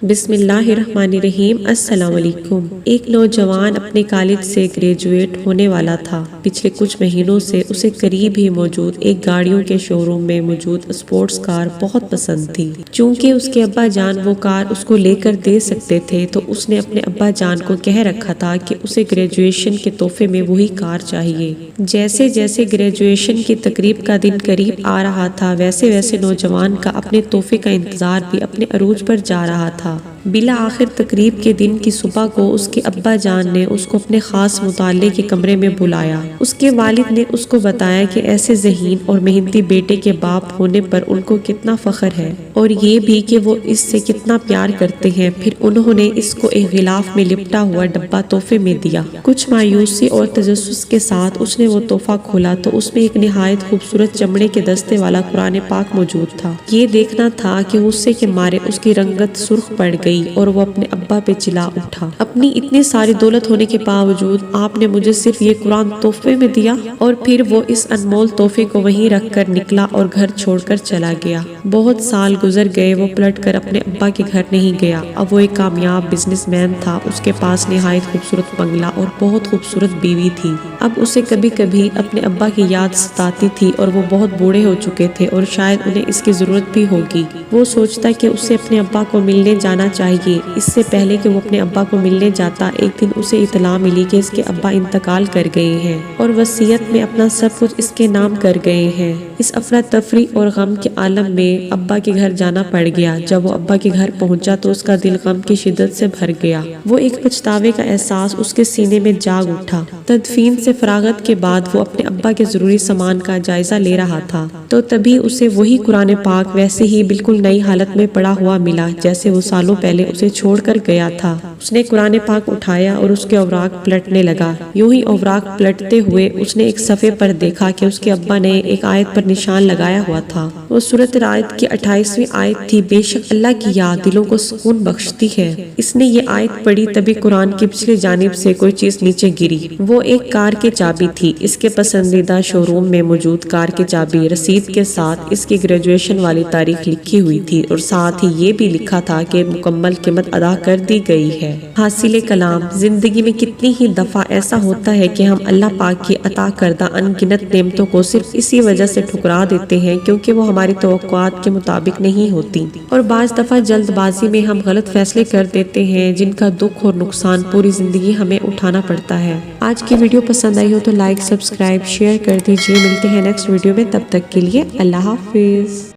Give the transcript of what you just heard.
بسم اللہ الرحمن الرحیم۔ السلام علیکم۔ ایک نوجوان اپنے کالج سے گریجویٹ ہونے والا تھا۔ پچھلے کچھ مہینوں سے اسے قریب ہی موجود ایک گاڑیوں کے شو روم میں موجود اسپورٹس کار بہت پسند تھی۔ چونکہ اس کے ابا جان وہ کار اس کو لے کر دے سکتے تھے تو اس نے اپنے ابا جان کو کہہ رکھا تھا کہ اسے گریجویشن کے تحفے میں وہی کار چاہیے۔ جیسے جیسے گریجویشن کی تقریب کا دن قریب آ رہا تھا ویسے ویسے نوجوان کا اپنے تحفے کا انتظار بھی اپنے عروج پر جا رہا تھا۔ بالآخر تقریب کے دن کی صبح کو اس کے ابا جان نے اس کو اپنے خاص مطالعے کے کمرے میں بلایا۔ اس کے والد نے اس کو بتایا کہ ایسے ذہین اور محنتی بیٹے کے باپ ہونے پر ان کو کتنا فخر ہے اور یہ بھی کہ وہ اس سے کتنا پیار کرتے ہیں۔ پھر انہوں نے اس کو ایک غلاف میں لپٹا ہوا ڈبہ تحفے میں دیا۔ کچھ مایوسی اور تجسس کے ساتھ اس نے وہ تحفہ کھولا تو اس میں ایک نہایت خوبصورت چمڑے کے دستے والا قرآن پاک موجود تھا۔ یہ دیکھنا تھا کہ غصے کے مارے اس کی رنگت سرخ پڑ گئی اور وہ اپنے ابا پہ چلا اٹھا۔ اپنی اتنی ساری دولت ہونے کے باوجود آپ نے مجھے صرف یہ قرآن تحفے میں دیا؟ اور پھر وہ اس انمول تحفے کو وہیں رکھ کر نکلا اور گھر چھوڑ کر چلا گیا۔ بہت سال گزر گئے، وہ پلٹ کر اپنے ابا کے گھر نہیں گیا۔ اب وہ ایک کامیاب بزنس مین تھا، اس کے پاس نہایت خوبصورت بنگلہ اور بہت خوبصورت بیوی تھی۔ اب اسے کبھی کبھی اپنے ابا کی یاد ستاتی تھی اور وہ بہت بوڑھے ہو چکے تھے اور شاید انہیں اس کی ضرورت بھی ہوگی۔ وہ سوچتا کہ اسے اپنے ابا کو ملنے جانا چاہیے۔ اس سے پہلے کہ وہ اپنے ابا کو ملنے جاتا، ایک دن اسے اطلاع ملی کہ اس کے ابا انتقال کر گئے ہیں اور وصیت میں اپنا سب کچھ اس کے نام کر گئے ہیں۔ اس افراتفری اور غم کے عالم میں ابا کے گھر جانا پڑ گیا۔ جب وہ ابا کے گھر پہنچا تو اس کا دل غم کی شدت سے بھر گیا۔ وہ ایک پچھتاوے کا احساس اس کے سینے میں جاگ اٹھا۔ تدفین سے فراغت کے بعد وہ اپنے ابا کے ضروری سامان کا جائزہ لے رہا تھا تو تبھی اسے وہی قرآن پاک ویسے ہی بالکل نئی حالت میں پڑا ہوا ملا جیسے وہ سالوں پہلے اسے چھوڑ کر گیا تھا۔ اس نے قرآن پاک اٹھایا اور اس کے اوراق پلٹنے لگا۔ یوں ہی اوراق پلٹتے ہوئے اس نے ایک صفحے پر دیکھا کہ اس کے ابا نے ایک آیت پر نشان لگایا ہوا تھا۔ وہ سورۃ الرعد کی 28ویں آیت تھی، بے شک اللہ کی یاد دلوں کو سکون بخشتی ہے۔ اس نے یہ آیت پڑھی تبھی قرآن کی پچھلی جانب سے کوئی چیز نیچے گری۔ وہ ایک کار کی چابی تھی، اس کے پسندیدہ شو روم میں موجود کار کی چابی۔ رسید کے ساتھ اس کی گریجویشن والی تاریخ لکھی ہوئی تھی اور ساتھ ہی یہ بھی لکھا تھا کہ مکمل قیمت ادا کر دی گئی ہے۔ حاصل کلام، زندگی میں کتنی ہی دفعہ ایسا ہوتا ہے کہ ہم اللہ پاک کی عطا کردہ ان گنت نعمتوں کو صرف اسی وجہ سے ٹھکرا دیتے ہیں کیونکہ وہ ہماری توقعات کے مطابق نہیں ہوتی، اور بعض دفعہ جلد بازی میں ہم غلط فیصلے کر دیتے ہیں جن کا دکھ اور نقصان پوری زندگی ہمیں اٹھانا پڑتا ہے۔ آج کی ویڈیو پسند آئی ہو تو لائک، سبسکرائب، شیئر کر دیجیے۔ ملتے ہیں نیکسٹ ویڈیو میں، تب تک کے لیے اللہ حافظ۔